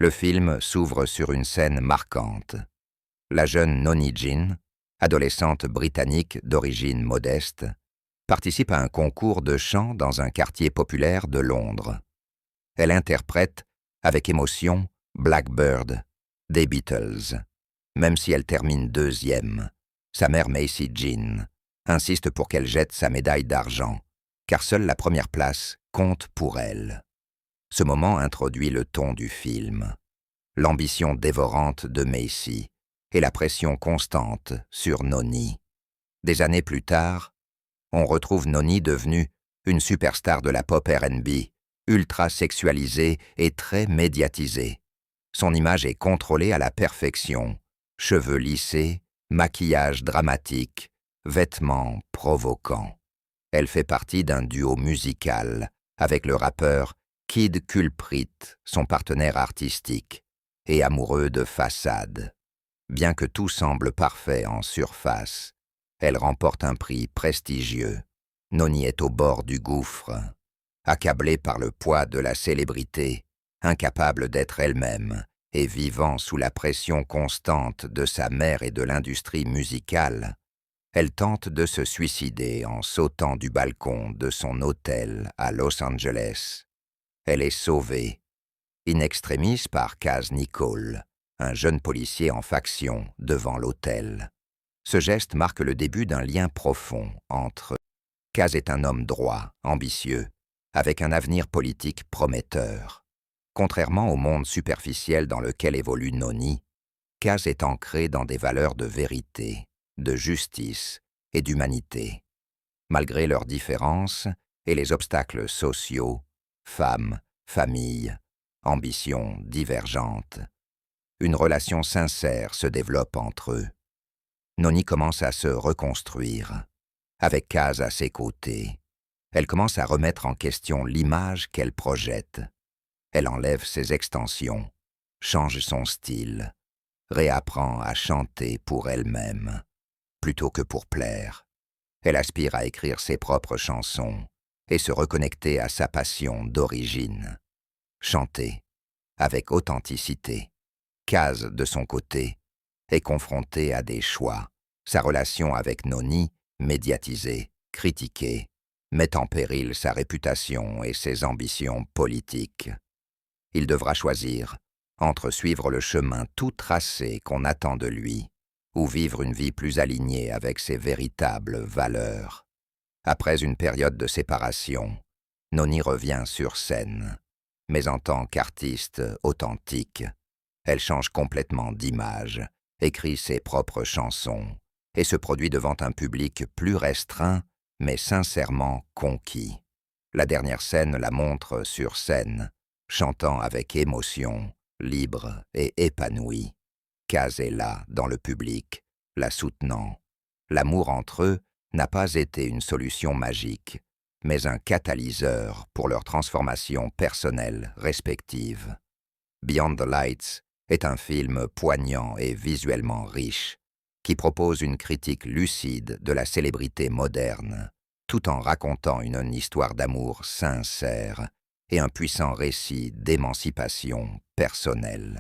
Le film s'ouvre sur une scène marquante. La jeune Noni Jean, adolescente britannique d'origine modeste, participe à un concours de chant dans un quartier populaire de Londres. Elle interprète, avec émotion, Blackbird, des Beatles. Même si elle termine deuxième, sa mère Macy Jean insiste pour qu'elle jette sa médaille d'argent, car seule la première place compte pour elle. Ce moment introduit le ton du film, l'ambition dévorante de Macy et la pression constante sur Noni. Des années plus tard, on retrouve Noni devenue une superstar de la pop R&B, ultra sexualisée et très médiatisée. Son image est contrôlée à la perfection, cheveux lissés, maquillage dramatique, vêtements provoquants. Elle fait partie d'un duo musical avec le rappeur Kid Kulprit, son partenaire artistique, et amoureux de façade. Bien que tout semble parfait en surface, elle remporte un prix prestigieux. Noni est au bord du gouffre, accablée par le poids de la célébrité, incapable d'être elle-même et vivant sous la pression constante de sa mère et de l'industrie musicale. Elle tente de se suicider en sautant du balcon de son hôtel à Los Angeles. Elle est sauvée, in extremis par Kaz Nicole, un jeune policier en faction devant l'hôtel. Ce geste marque le début d'un lien profond entre Kaz est un homme droit, ambitieux, avec un avenir politique prometteur. Contrairement au monde superficiel dans lequel évolue Noni, Kaz est ancré dans des valeurs de vérité, de justice et d'humanité. Malgré leurs différences et les obstacles sociaux, femmes, famille, ambitions divergentes, une relation sincère se développe entre eux. Noni commence à se reconstruire, avec Kaz à ses côtés. Elle commence à remettre en question l'image qu'elle projette. Elle enlève ses extensions, change son style, réapprend à chanter pour elle-même, plutôt que pour plaire. Elle aspire à écrire ses propres chansons et se reconnecter à sa passion d'origine. Chanter, avec authenticité. Kaz, de son côté, est confrontée à des choix. Sa relation avec Noni, médiatisée, critiquée, met en péril sa réputation et ses ambitions politiques. Il devra choisir entre suivre le chemin tout tracé qu'on attend de lui ou vivre une vie plus alignée avec ses véritables valeurs. Après une période de séparation, Noni revient sur scène, mais en tant qu'artiste authentique. Elle change complètement d'image, écrit ses propres chansons et se produit devant un public plus restreint mais sincèrement conquis. La dernière scène la montre sur scène, chantant avec émotion, libre et épanouie. Kaz est là, dans le public, la soutenant. L'amour entre eux n'a pas été une solution magique, mais un catalyseur pour leur transformation personnelle respective. Beyond the Lights est un film poignant et visuellement riche, qui propose une critique lucide de la célébrité moderne, tout en racontant une histoire d'amour sincère et un puissant récit d'émancipation personnelle.